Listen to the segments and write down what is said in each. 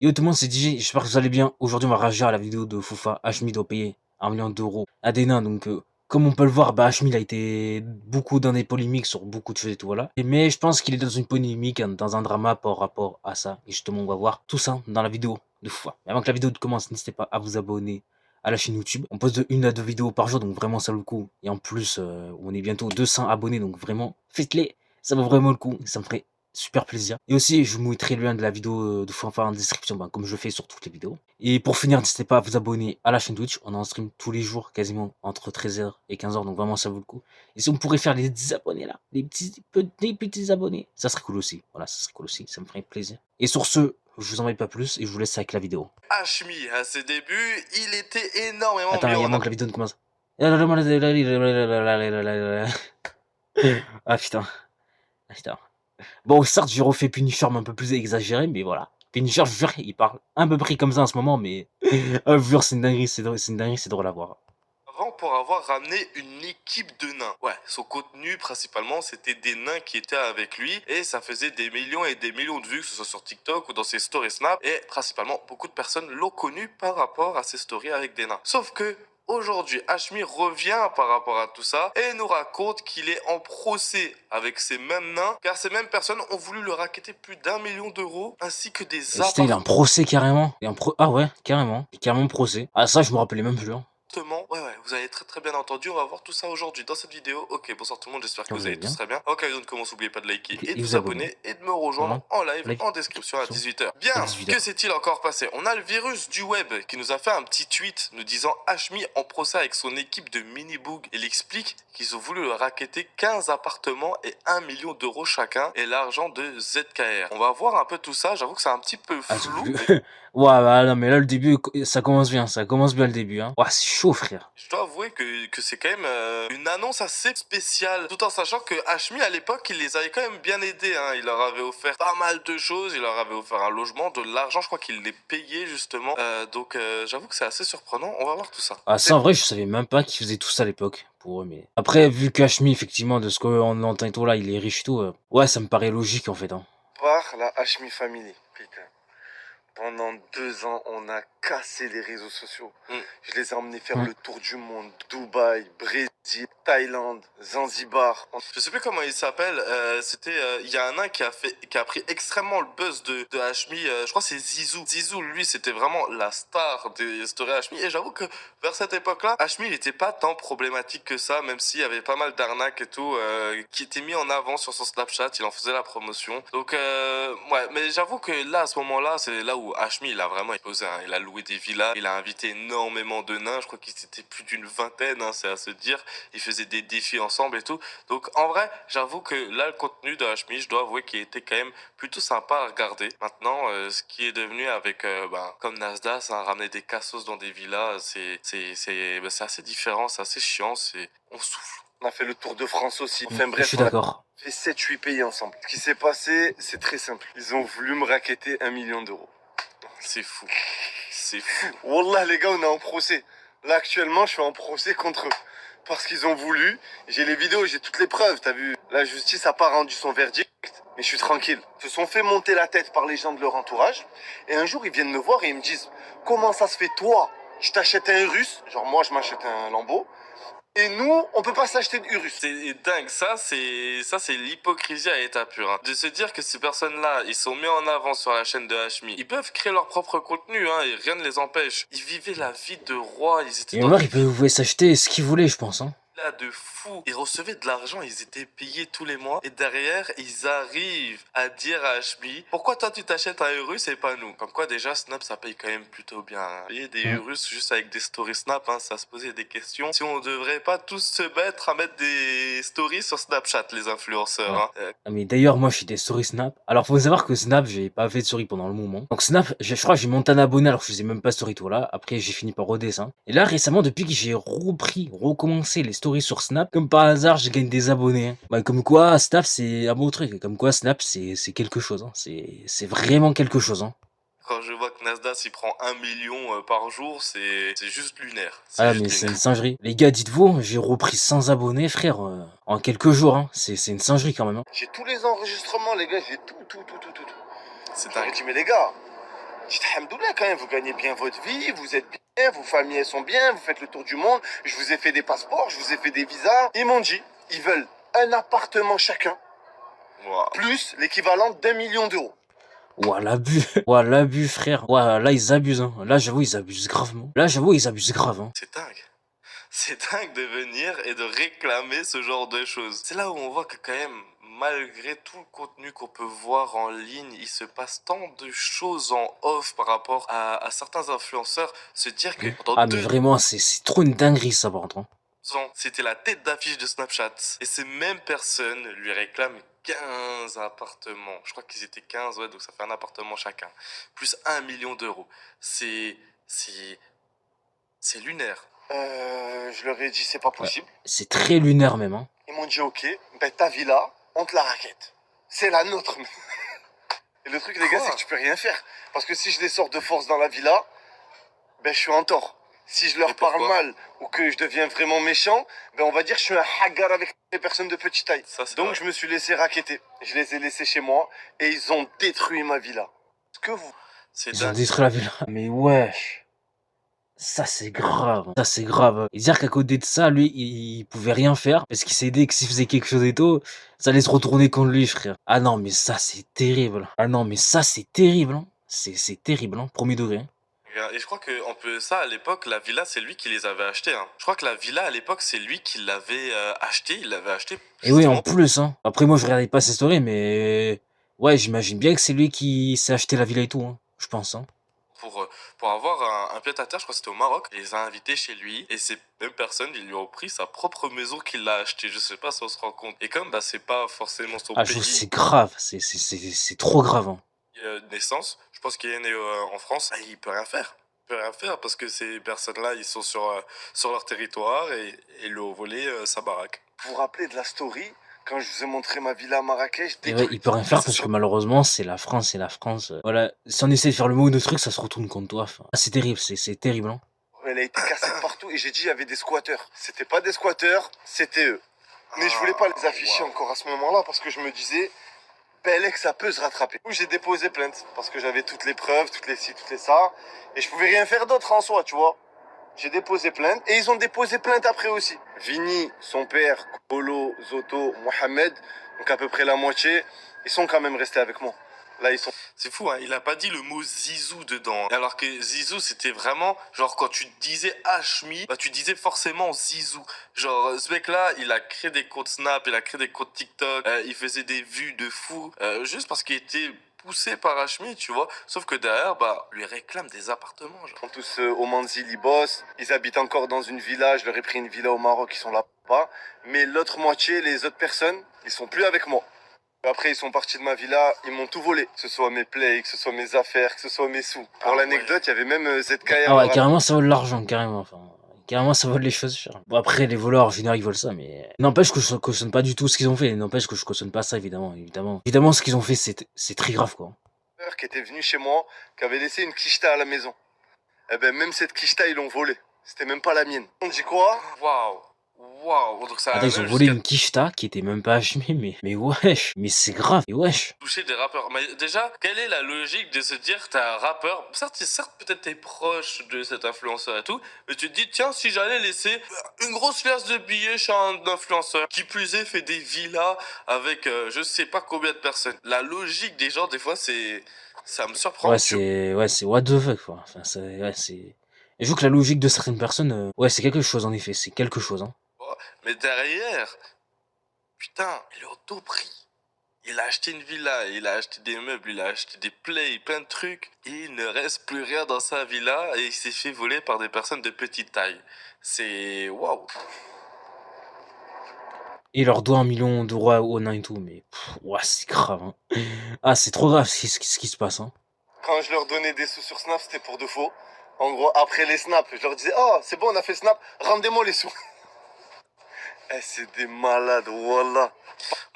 Yo tout le monde, c'est DJ, j'espère que vous allez bien. Aujourd'hui, on va réagir à la vidéo de Foufa. Hashmi doit payer 1 million d'euros à des nains. Donc, comme on peut le voir, Hashmi il a été beaucoup dans des polémiques sur beaucoup de choses et tout, voilà. Mais je pense qu'il est dans une polémique, dans un drama par rapport à ça. Et justement, on va voir tout ça dans la vidéo de Foufa. Mais avant que la vidéo commence, n'hésitez pas à vous abonner à la chaîne YouTube. On poste de 1 à 2 vidéos par jour, donc vraiment ça vaut le coup. Et en plus, on est bientôt 200 abonnés, donc vraiment, faites-les. Ça vaut vraiment le coup. Ça me ferait super plaisir. Et aussi, je vous mettrai le lien de la vidéo de Fanfare en description, comme je fais sur toutes les vidéos. Et pour finir, n'hésitez pas à vous abonner à la chaîne Twitch. On est en stream tous les jours, quasiment entre 13h et 15h, donc vraiment ça vaut le coup. Et si on pourrait faire les abonnés là, les petits abonnés, ça serait cool aussi. Voilà, ça serait cool aussi, ça me ferait plaisir. Et sur ce, je vous embête pas plus et je vous laisse avec la vidéo. Hashmi, à ses débuts, il était énormément Attends, il y a vieux. moins que la vidéo ne commence. Ah putain, ah putain. Bon, certes, j'ai refait Punisher, mais un peu plus exagéré, mais voilà. Punisher, je jure, il parle un peu près comme ça en ce moment, mais je jure, c'est une dinguerie, c'est une dinguerie, c'est drôle à voir. Avant, pour avoir ramené une équipe de nains. Ouais, son contenu principalement c'était des nains qui étaient avec lui et ça faisait des millions et des millions de vues, que ce soit sur TikTok ou dans ses stories Snap. Et principalement, beaucoup de personnes l'ont connu par rapport à ses stories avec des nains. Sauf que aujourd'hui, Hashmi revient par rapport à tout ça et nous raconte qu'il est en procès avec ces mêmes nains car ces mêmes personnes ont voulu le racketter plus d'1 million d'euros ainsi que des C'était, il a un procès carrément. Ah ouais, carrément. Carrément procès. Ah, ça, je me rappelais même plus. Hein. Ouais, vous avez très bien entendu, on va voir tout ça aujourd'hui dans cette vidéo. Ok, bonsoir tout le monde, j'espère que vous allez tous très bien. Ok, donc commence, n'oubliez pas de liker Okay, et de vous abonner et de me rejoindre en live en description à 18h. Bien, que s'est-il encore passé? On a le virus du web qui nous a fait un petit tweet nous disant Hashmi en procès avec son équipe de mini-boog. Il explique qu'ils ont voulu le racketter 15 appartements et 1 million d'euros chacun et l'argent de ZKR. On va voir un peu tout ça, j'avoue que c'est un petit peu flou. Ouais, bah non, mais là, le début, ça commence bien le début. Hein. Ouais, c'est chaud, frère. Je dois avouer que c'est quand même une annonce assez spéciale, tout en sachant que Hashmi, à l'époque, il les avait quand même bien aidés. Hein. Il leur avait offert pas mal de choses, il leur avait offert un logement, de l'argent, je crois qu'il les payait justement. Donc j'avoue que c'est assez surprenant, on va voir tout ça. Ah, ça, en vrai, je savais même pas qu'ils faisaient tout ça à l'époque, pour eux, mais... Après, vu qu'Hashmi, effectivement, de ce qu'on entend et tout, là, il est riche et tout, ouais, ça me paraît logique, en fait. Hein. Par la Hashmi Family, putain. Pendant 2 ans, on a cassé les réseaux sociaux. Je les ai emmenés faire le tour du monde. Dubaï, Brésil, Thaïlande, Zanzibar. Je sais plus comment il s'appelle. Il y a un nain qui a pris extrêmement le buzz de Hashmi. Je crois que c'est Zizou. Zizou, lui, c'était vraiment la star des stories Hashmi. Et j'avoue que vers cette époque-là, Hashmi, il était pas tant problématique que ça, même s'il y avait pas mal d'arnaques et tout qui étaient mis en avant sur son Snapchat. Il en faisait la promotion. Donc, ouais, mais j'avoue que là, à ce moment-là, c'est là où Hashmi, il a vraiment explosé. Hein. Il a loué des villas, il a invité énormément de nains. Je crois qu'ils étaient plus d'une vingtaine, hein, c'est à se dire. Ils faisaient des défis ensemble et tout. Donc en vrai, j'avoue que là, le contenu de Hashmi, je dois avouer qu'il était quand même plutôt sympa à regarder. Maintenant, ce qui est devenu avec, comme Nasdaq, ça a ramené des cassos dans des villas, c'est assez différent, c'est assez chiant, on souffle. On a fait le tour de France aussi. Enfin Je bref, suis on a d'accord. fait 7-8 pays ensemble. Ce qui s'est passé, c'est très simple. Ils ont voulu me racketter 1 million d'euros. C'est fou. C'est fou. Wallah, les gars, on est en procès. Là, actuellement, je suis en procès contre eux. Parce qu'ils ont voulu. J'ai les vidéos, j'ai toutes les preuves, t'as vu. La justice a pas rendu son verdict, mais je suis tranquille. Ils se sont fait monter la tête par les gens de leur entourage. Et un jour, ils viennent me voir et ils me disent comment ça se fait, toi, je t'achète un russe, genre moi, je m'achète un Lambo. Et nous, on peut pas s'acheter de Urus. C'est dingue, ça c'est l'hypocrisie à état pur. Hein. De se dire que ces personnes-là, ils sont mis en avant sur la chaîne de Hashmi. Ils peuvent créer leur propre contenu, hein, et rien ne les empêche. Ils vivaient la vie de roi, ils étaient Et voir, ils pouvaient s'acheter ce qu'ils voulaient, je pense. Hein. de fou. Ils recevaient de l'argent, ils étaient payés tous les mois. Et derrière, ils arrivent à dire à Hashmi, pourquoi toi tu t'achètes un Urus et pas nous? Comme quoi déjà Snap ça paye quand même plutôt bien. Hein. Payer des Urus juste avec des stories Snap, hein, ça se posait des questions. Si on devrait pas tous se mettre à mettre des stories sur Snapchat, les influenceurs. Ouais. Hein. Ah, mais d'ailleurs, moi, je suis des stories Snap. Alors, faut savoir que Snap, j'ai pas fait de story pendant le moment. Donc, Snap, je crois que j'ai monté un abonné alors que je faisais même pas story tout là. Après, j'ai fini par redescendre. Et là, récemment, depuis que j'ai recommencé les stories sur Snap, comme par hasard, je gagne des abonnés. Hein. Bah, comme quoi, Snap, c'est un beau truc. Comme quoi, Snap, c'est quelque chose. Hein. C'est vraiment quelque chose. Hein. Quand je vois que Nasdaq s'y prend 1 million par jour, c'est juste lunaire. Ah, mais c'est une singerie. Les gars, dites-vous, j'ai repris 100 abonnés, frère, en quelques jours. Hein. C'est une singerie quand même. Hein. J'ai tous les enregistrements, les gars, j'ai tout. C'est J'aurais dingue. dit, mais les gars, Dites Hamdoullah quand même, vous gagnez bien votre vie, vous êtes bien, vos familles sont bien, vous faites le tour du monde, je vous ai fait des passeports, je vous ai fait des visas. Ils m'ont dit, ils veulent un appartement chacun, Waouh. plus l'équivalent d'1 million d'euros. Ouah, l'abus. Ouah, l'abus, frère. Ouah, là, ils abusent, hein. Là, j'avoue, ils abusent gravement. Là, j'avoue, ils abusent grave, hein. C'est dingue. C'est dingue de venir et de réclamer ce genre de choses. C'est là où on voit que quand même, malgré tout le contenu qu'on peut voir en ligne, il se passe tant de choses en off par rapport à certains influenceurs. Se dire que pendant Ah, mais 2 vraiment, c'est trop une dinguerie, ça, par contre, hein. ans, c'était la tête d'affiche de Snapchat. Et ces mêmes personnes lui réclament 15 appartements. Je crois qu'ils étaient 15, ouais, donc ça fait un appartement chacun. Plus 1 million d'euros. C'est lunaire. Je leur ai dit, c'est pas possible. C'est très lunaire, même, hein. Ils m'ont dit, ok, ben ta villa, on te la raquette. C'est la nôtre. Et le truc, les gars, Quoi? c'est que tu peux rien faire. Parce que si je les sors de force dans la villa, ben je suis en tort. Si je leur Et parle pourquoi? mal ou que je deviens vraiment méchant, ben on va dire que je suis un hagar avec les personnes de petite taille. Ça, c'est Donc vrai. je me suis laissé raqueter. Je les ai laissés chez moi et ils ont détruit ma villa. Est-ce que vous... C'est Ils ont dingue. détruit la ville. Mais wesh. Ça, c'est grave, hein. Ça, c'est grave. Et dire qu'à côté de ça, lui, il pouvait rien faire parce qu'il s'est dit que s'il faisait quelque chose et tout, ça allait se retourner contre lui, frère. Ah non, mais ça, c'est terrible. Ah non, mais ça, c'est terrible, hein. C'est terrible, hein. Premier degré, hein. Et je crois que on peut ça à l'époque, la villa, c'est lui qui les avait achetés. Hein. Je crois que la villa à l'époque, c'est lui qui l'avait acheté. Il l'avait acheté Et oui, en justement plus, hein. Après, moi, je regardais pas ses stories, mais ouais, j'imagine bien que c'est lui qui s'est acheté la villa et tout, hein. Je pense, hein. pour avoir un pied-à-terre. Je crois que c'était au Maroc. Il les a invités chez lui et ces mêmes personnes, ils lui ont pris sa propre maison qu'il a achetée. Je sais pas si on se rend compte. Et comme bah c'est pas forcément son Ah, je trouve que pays c'est grave. C'est trop grave, hein. de naissance, je pense qu'il est né en France, il peut rien faire. Il peut rien faire parce que ces personnes-là, ils sont sur leur territoire et lui ont volé sa baraque. Vous vous rappelez de la story quand je vous ai montré ma villa à Marrakech Et ouais, détruite? il peut rien faire C'est parce sûr. que malheureusement, c'est la France, c'est la France. Voilà, si on essaie de faire le mauvais truc, ça se retourne contre toi. Enfin, ah, c'est terrible, c'est terrible, hein. Elle a été cassée de partout et j'ai dit il y avait des squatteurs. C'était pas des squatteurs, c'était eux. Mais je voulais pas les afficher Waouh. encore à ce moment-là parce que je me disais, Belek, ça peut se rattraper. Du coup, j'ai déposé plainte parce que j'avais toutes les preuves, toutes les ci, toutes les ça. Et je pouvais rien faire d'autre en soi, tu vois. J'ai déposé plainte et ils ont déposé plainte après aussi. Vini, son père, Kolo, Zoto, Mohamed, donc à peu près la moitié, ils sont quand même restés avec moi. Là, ils sont... C'est fou, hein, il a pas dit le mot Zizou dedans. Alors que Zizou, c'était vraiment, genre, quand tu disais Hashmi, bah, tu disais forcément Zizou. Genre, ce mec-là, il a créé des comptes Snap, il a créé des comptes TikTok, il faisait des vues de fou, juste parce qu'il était poussé par Hashmi, tu vois. Sauf que derrière, bah, lui réclame des appartements, genre. Ils sont tous au Manzil, ils bossent. Ils habitent encore dans une villa. Je leur ai pris une villa au Maroc, ils sont là-bas. Mais l'autre moitié, les autres personnes, ils sont plus avec moi. Après, ils sont partis de ma villa, ils m'ont tout volé. Que ce soit mes plays, que ce soit mes affaires, que ce soit mes sous. Pour Ah l'anecdote, il y avait même ZKR. Ah ouais, carrément, ça vole l'argent, carrément. Enfin, carrément, ça vole les choses. Frère. Bon, après, les voleurs, en général, ils volent ça, mais n'empêche que je cautionne pas du tout ce qu'ils ont fait. N'empêche que je cautionne pas ça, évidemment, évidemment. Évidemment, ce qu'ils ont fait, c'est très grave, quoi. Qui était venu chez moi, qui avait laissé une quicheta à la maison. Eh ben, même cette quicheta, ils l'ont volée. C'était même pas la mienne. On dit quoi? Waouh. Waouh. Donc ça a Attends, ils ont même volé jusqu'à une quicheta qui était même pas hachemée, mais wesh, mais c'est grave, mais wesh. toucher des rappeurs. Mais déjà, quelle est la logique de se dire t'es un rappeur, certes peut-être t'es proche de cet influenceur et tout, mais tu te dis tiens si j'allais laisser une grosse liasse de billets chez un influenceur qui plus est fait des villas avec je sais pas combien de personnes. La logique des gens des fois ça me surprend. Ouais, c'est what the fuck, quoi. Enfin, ouais, c'est. Et je vois que la logique de certaines personnes, ouais, c'est quelque chose, en effet, c'est quelque chose, hein. Mais derrière, putain, il est au tout prix. Il a acheté une villa, il a acheté des meubles, il a acheté des plays, plein de trucs. Et il ne reste plus rien dans sa villa et il s'est fait voler par des personnes de petite taille. C'est waouh. Et il leur doit 1 million d'euros au nain et tout, mais ouais, c'est grave, hein. Ah, c'est trop grave ce qui se passe, hein. Quand je leur donnais des sous sur Snap, c'était pour de faux. En gros, après les snaps, je leur disais, oh, c'est bon, on a fait Snap, rendez-moi les sous. Eh, c'est des malades, voilà.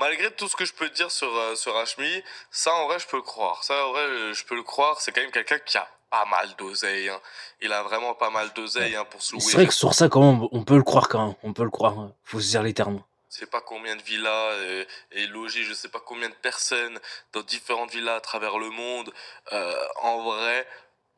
Malgré tout ce que je peux te dire sur Hashmi, ça en vrai je peux le croire. Ça en vrai je peux le croire. C'est quand même quelqu'un qui a pas mal d'oseille. Hein. Il a vraiment pas mal d'oseille hein, pour se C'est louer. vrai que sur ça, quand même, on peut le croire, quand même. On peut le croire, hein. Faut se dire les termes. je sais pas combien de villas et loger je sais pas combien de personnes dans différentes villas à travers le monde. En vrai,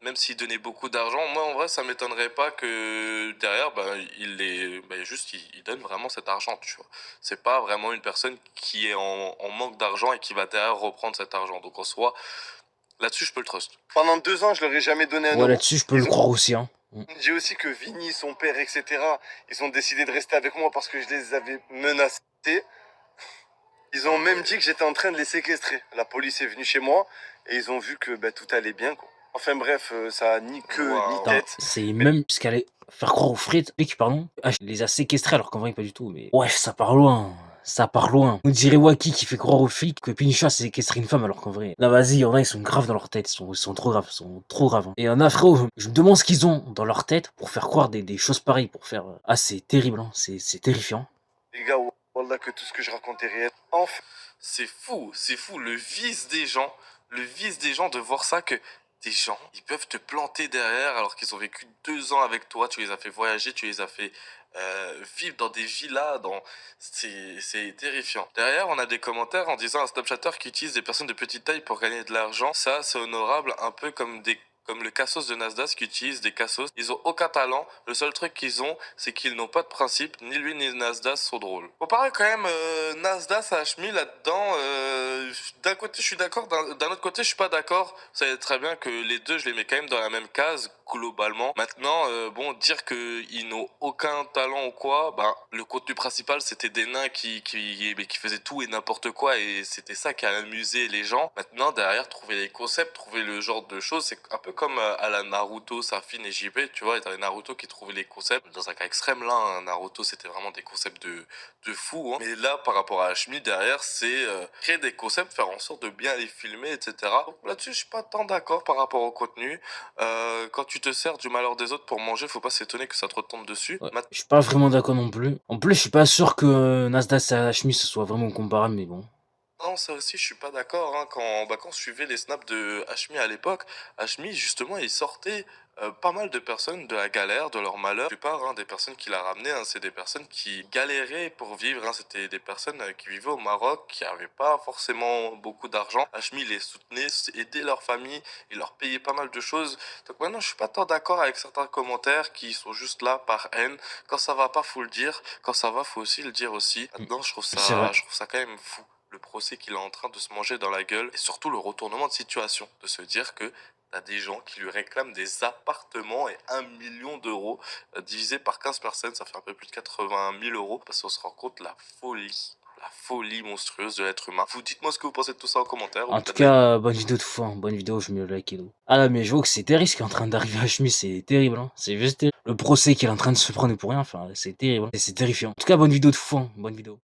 même s'il donnait beaucoup d'argent, moi en vrai ça m'étonnerait pas que derrière il donne vraiment cet argent, tu vois. C'est pas vraiment une personne qui est en manque d'argent et qui va derrière reprendre cet argent. Donc en soi, là-dessus je peux le trust. Pendant 2 ans, je leur ai jamais donné un Ouais, euro. là-dessus, je peux le Ils ont croire aussi, hein. dit aussi que Vini, son père, etc., ils ont décidé de rester avec moi parce que je les avais menacés. Ils ont même dit que j'étais en train de les séquestrer. La police est venue chez moi et ils ont vu que bah, tout allait bien, quoi. Enfin bref, ça a ni queue ni Waouh. Attends, tête. c'est même ce qu'elle allait faire croire aux frites, pardon, les a séquestrés alors qu'en vrai pas du tout, mais ouais, ça part loin, ça part loin. On dirait Waki qui fait croire aux flics que Pinchot a séquestré une femme alors qu'en vrai, là vas-y, il y en a, ils sont graves dans leur tête, ils sont trop graves, ils sont trop graves, hein. Et il y en a, frérot, je me demande ce qu'ils ont dans leur tête pour faire croire des choses pareilles, pour faire... Ah, c'est terrible, hein, c'est terrifiant. Les gars, wallah que tout ce que je racontais est réel. Enfin, C'est fou, le vice des gens de voir ça que des gens, ils peuvent te planter derrière alors qu'ils ont vécu 2 ans avec toi, tu les as fait voyager, tu les as fait vivre dans des villas, c'est terrifiant. Derrière, on a des commentaires en disant un Snapchatter qui utilise des personnes de petite taille pour gagner de l'argent. Ça, c'est honorable, un peu comme le Cassos de Nasdaq qui utilise des Cassos. Ils ont aucun talent. Le seul truc qu'ils ont, c'est qu'ils n'ont pas de principe. Ni lui ni Nasdaq sont drôles. Comparé quand même Nasdaq à Hashmi là-dedans, d'un côté je suis d'accord, d'un autre côté je suis pas d'accord. Vous savez très bien que les deux, je les mets quand même dans la même case globalement. Maintenant, bon, dire qu'ils n'ont aucun talent ou quoi, ben, le contenu principal c'était des nains qui faisaient tout et n'importe quoi et c'était ça qui a amusé les gens. Maintenant, derrière, trouver les concepts, trouver le genre de choses, c'est un peu comme à la Naruto, Safin et JP, tu vois, t'avais Naruto qui trouvait les concepts. Dans un cas extrême là, hein, Naruto c'était vraiment des concepts de fou, hein. Mais là, par rapport à Hashmi, derrière, c'est créer des concepts, faire en sorte de bien les filmer, etc. Donc là-dessus, je suis pas tant d'accord par rapport au contenu. Quand tu te sers du malheur des autres pour manger, faut pas s'étonner que ça te retombe dessus. Ouais, je suis pas vraiment d'accord non plus. En plus, je suis pas sûr que Nasdaq et Hashmi ce soit vraiment comparable, mais bon. Non, ça aussi, je suis pas d'accord, hein. Quand je suivais les snaps de Hashmi à l'époque, Hashmi, justement, il sortait pas mal de personnes de la galère, de leur malheur. La plupart des personnes qu'il a ramenées, hein, c'est des personnes qui galéraient pour vivre, hein. C'était des personnes qui vivaient au Maroc, qui avaient pas forcément beaucoup d'argent. Hashmi les soutenait, aidait leur famille, il leur payait pas mal de choses. Donc maintenant, je suis pas tant d'accord avec certains commentaires qui sont juste là par haine. Quand ça va pas, faut le dire. Quand ça va, faut aussi le dire aussi. Maintenant, C'est vrai. je trouve ça quand même fou le procès qu'il est en train de se manger dans la gueule et surtout le retournement de situation, de se dire que t'as des gens qui lui réclament des appartements et 1 million d'euros divisé par 15 personnes, ça fait un peu plus de 80 000 euros parce qu'on se rend compte la folie monstrueuse de l'être humain. Vous dites-moi ce que vous pensez de tout ça en commentaire. En tout cas, bonne vidéo de fou, hein. Bonne vidéo, je mets le like et tout. Ah là, mais je vois que c'est terrible ce qui est en train d'arriver à Hashmi, c'est terrible, hein. C'est juste terrible. Le procès qu'il est en train de se prendre pour rien, enfin, c'est terrible, hein. Et c'est terrifiant. En tout cas, bonne vidéo de fou, hein. Bonne vidéo.